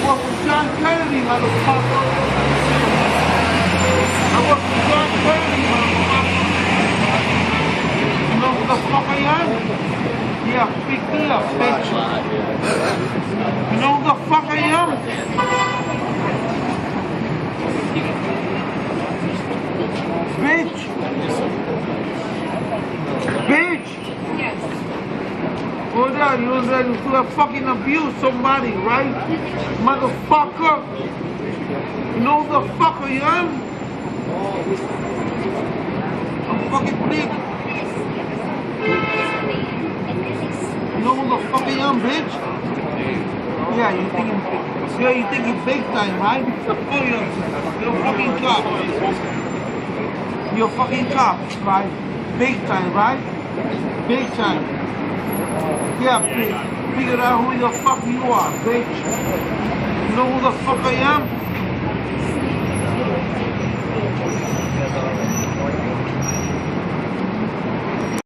work with John Kennedy, motherfucker. I work with John Kennedy, motherfucker. You know who the fuck I am? Yeah, pick me up, bitch. You know who the fuck I am? Bitch! Bitch! Yes. Hold on, you was ready to fucking abuse somebody, right? Motherfucker! You know who the fuck I am? I'm fucking big. You know who the fuck I am, bitch? Yeah, you thinking big time, right? Oh, you're a fucking cop. You're a fucking cop, right? Big time, right? Big time. Yeah, figure out who the fuck you are, bitch. You know who the fuck I am?